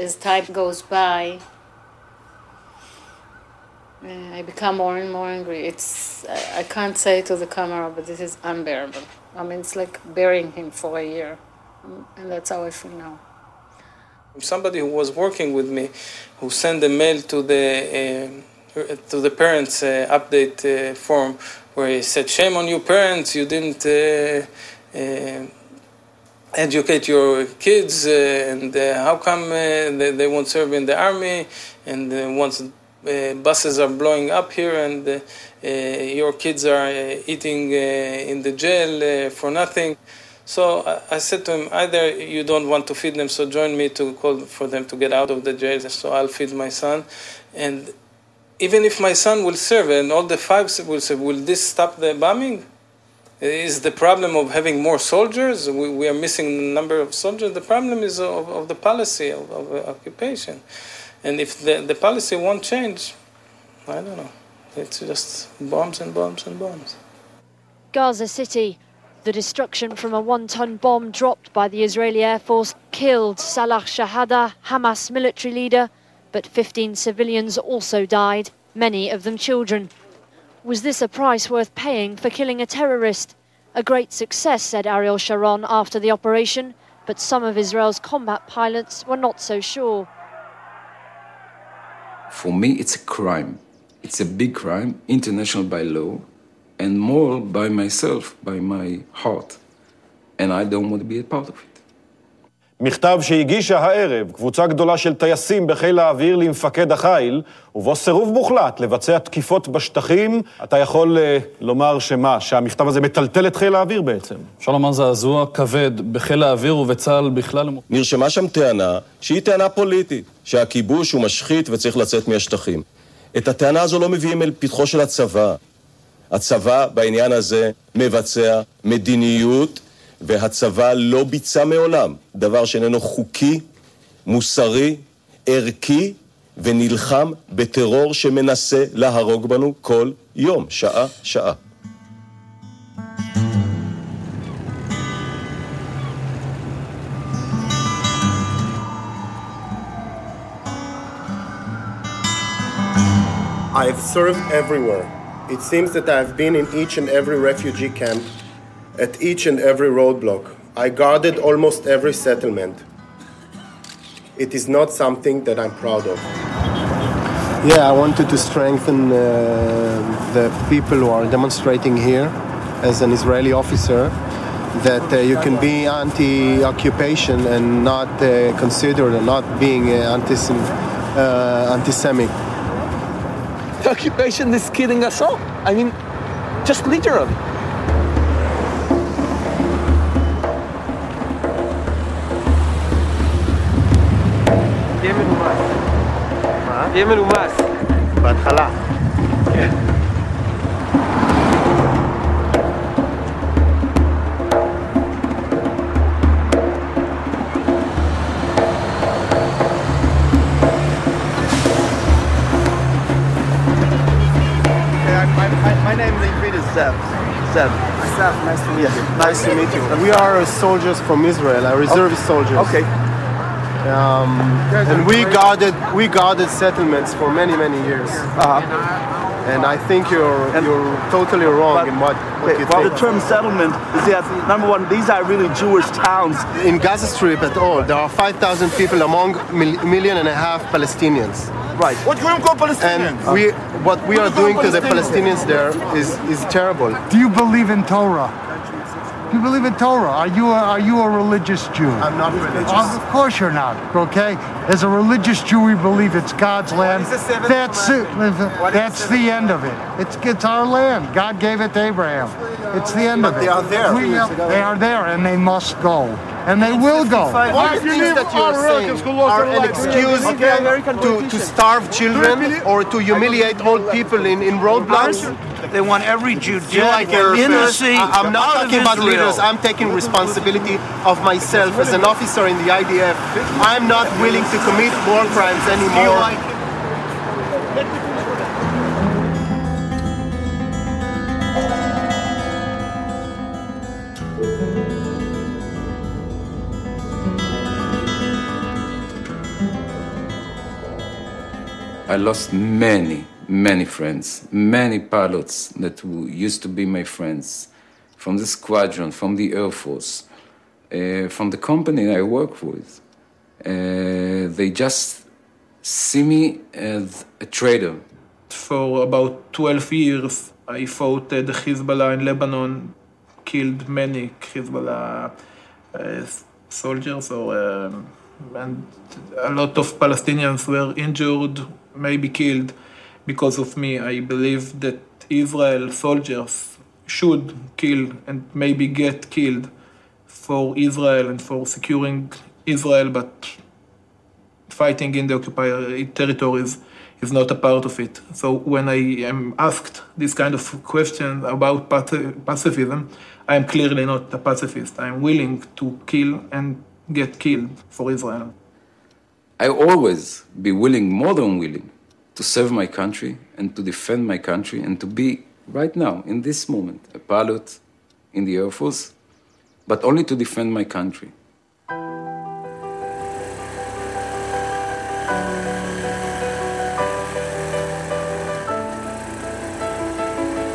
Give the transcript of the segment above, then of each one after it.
as time goes by, I become more and more angry. I can't say to the camera, but this is unbearable. I mean, it's like burying him for a year, and that's how I feel now. Somebody who was working with me, who sent a mail to the parents' update form, where he said, "Shame on you parents, you didn't educate your kids, and how come they won't serve in the army, and once buses are blowing up here, and your kids are eating in the jail for nothing." So I said to him, either you don't want to feed them, so join me to call for them to get out of the jail, so I'll feed my son. And even if my son will serve and all the five will serve, will this stop the bombing? Is the problem of having more soldiers? We are missing the number of soldiers. The problem is of the policy of occupation. And if the policy won't change, I don't know. It's just bombs and bombs and bombs. Gaza City. The destruction from a one-ton bomb dropped by the Israeli Air Force killed Salah Shahada, Hamas military leader, but 15 civilians also died, many of them children. Was this a price worth paying for killing a terrorist? A great success, said Ariel Sharon after the operation, but some of Israel's combat pilots were not so sure. For me, it's a crime. It's a big crime, international by law, and moral by myself, by my heart. And I don't want to be a part of it. מכתב שהגישה הערב קבוצה גדולה של טייסים בחיל האוויר למפקד החיל, ובו סירוב מוחלט לבצע תקיפות בשטחים. אתה יכול לומר שהמכתב הזה מטלטל את חיל האוויר בעצם. אפשר לומר זעזוע כבד בחיל האוויר ובצה"ל בכלל. נרשמה שם טענה שהיא טענה פוליטית, שהכיבוש הוא משחית וצריך לצאת מהשטחים. את הטענה הזו לא מביאים אל פתחו של הצבא. הצבא בעניין הזה מבצע מדיניות, והצבא לא ביצע מעולם דבר שאיננו חוקי, מוסרי, ערכי, ונלחם בטרור שמנסה להרוג בנו כל יום, שעה, שעה. I've served everywhere. It seems that I've been in each and every refugee camp, at each and every roadblock. I guarded almost every settlement. It is not something that I'm proud of. Yeah, I wanted to strengthen the people who are demonstrating here as an Israeli officer, that you can be anti-occupation and not considered or not being anti-Semitic. The occupation is killing us all. I mean, just literally. יהיה מנומס. בהתחלה. כן. My name is Zev. Zev, nice to meet you. Nice to meet you. We are soldiers from Israel, reservist soldiers. Okay. And we guarded settlements for many years. And I think you're totally wrong in what you think. Well, the term settlement is that, number one, these are really Jewish towns. In Gaza Strip at all, there are 5,000 people among 1.5 million Palestinians. Right. What do you call Palestinians? And what we are doing to the Palestinians there is terrible. Do you believe in Torah? Do you believe in Torah? Are you a religious Jew? I'm not religious. Of course you're not, okay? As a religious Jew, we believe it's God's land. That's it. That's the end of it. It's our land. God gave it to Abraham. It's the end of it. They are there. They are there, and they must go. And they will go. All the things that you're saying are an excuse to starve children or to humiliate old people in roadblocks. They want every Jew in the sea. I'm not talking about leaders. I'm taking responsibility of myself as an officer in the IDF. I'm not willing to commit war crimes anymore. I lost many friends, many pilots that used to be my friends, from the squadron, from the Air Force, from the company I work with. They just see me as a traitor. For about 12 years, I fought the Hezbollah in Lebanon, killed many Hezbollah soldiers, and a lot of Palestinians were injured, maybe killed because of me. I believe that Israel soldiers should kill and maybe get killed for Israel and for securing Israel, but fighting in the occupied territories is not a part of it. So when I am asked this kind of question about pacifism, I am clearly not a pacifist. I am willing to kill and get killed for Israel. I always be willing, more than willing, to serve my country and to defend my country and to be, right now, in this moment, a pilot in the Air Force, but only to defend my country.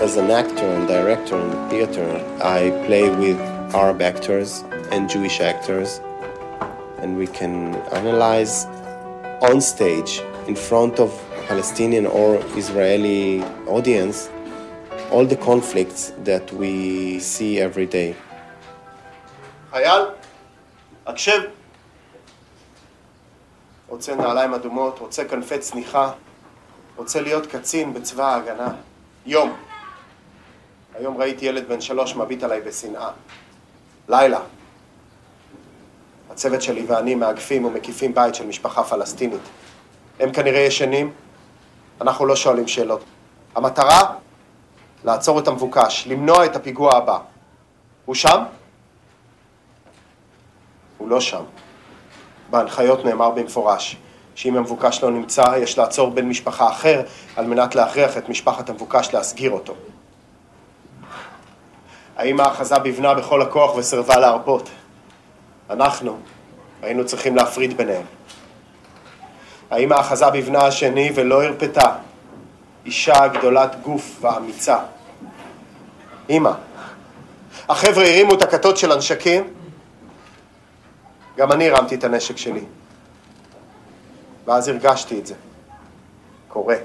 As an actor and director in the theater, I play with Arab actors and Jewish actors, and we can analyze on stage in front of Palestinian or Israeli audience all the conflicts that we see every day. חייל, הקשב. רוצה נעליים אדומות, רוצה כנפי צניחה, רוצה להיות קצין בצבא ההגנה. יום. היום ראיתי ילד בן 3 מביט עליי בשנאה. לילה. הצוות שלי ואני מאגפים ומקיפים בית של משפחה פלסטינית. הם כנראה ישנים, אנחנו לא שואלים שאלות. המטרה? לעצור את המבוקש, למנוע את הפיגוע הבא. הוא שם? הוא לא שם. בהנחיות נאמר במפורש, שאם המבוקש לא נמצא, יש לעצור בן משפחה אחר, על מנת להכריח את משפחת המבוקש להסגיר אותו. האמא אחזה בבנה בכל הכוח וסירבה להרפות. אנחנו היינו צריכים להפריד ביניהם. האמא אחזה בבנה השני ולא הרפתה. אישה גדולת גוף ואמיצה. אמא, החבר'ה הרימו את הכתות של הנשקים, גם אני הרמתי את הנשק שלי. ואז הרגשתי את זה. קורה.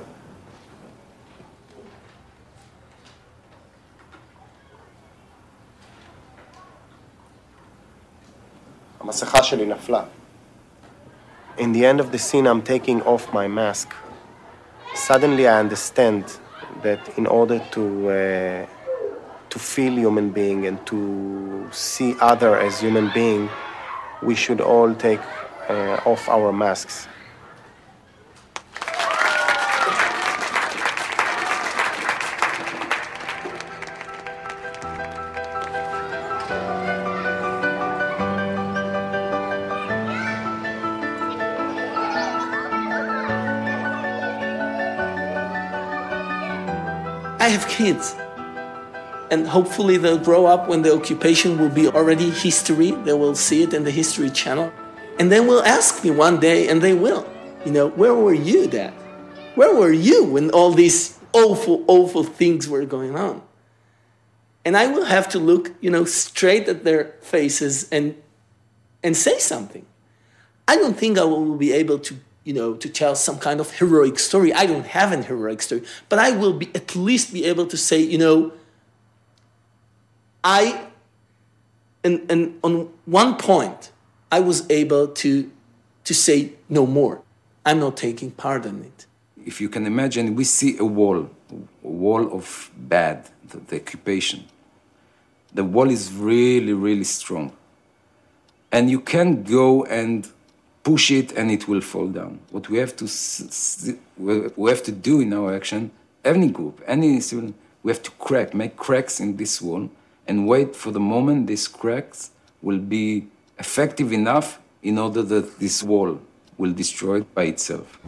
המסכה שלי נפלה. In the end of the scene, I'm taking off my mask. Suddenly I understand that in order to feel human being and to see other as human being, we should all take off our masks. I have kids, and hopefully they'll grow up when the occupation will be already history. They will see it in the History Channel, and they will ask me one day, and they will, where were you, Dad? Where were you when all these awful things were going on? And I will have to look, straight at their faces and say something. I don't think I will be able to tell some kind of heroic story. I don't have an heroic story, but I will at least be able to say, and on one point, I was able to say no more. I'm not taking part in it. If you can imagine, we see a wall of bad, the occupation. The wall is really, really strong. And you can't go and push it and it will fall down. What we have to do in our action, any group, any civilian, we have to make cracks in this wall and wait for the moment these cracks will be effective enough in order that this wall will destroy it by itself.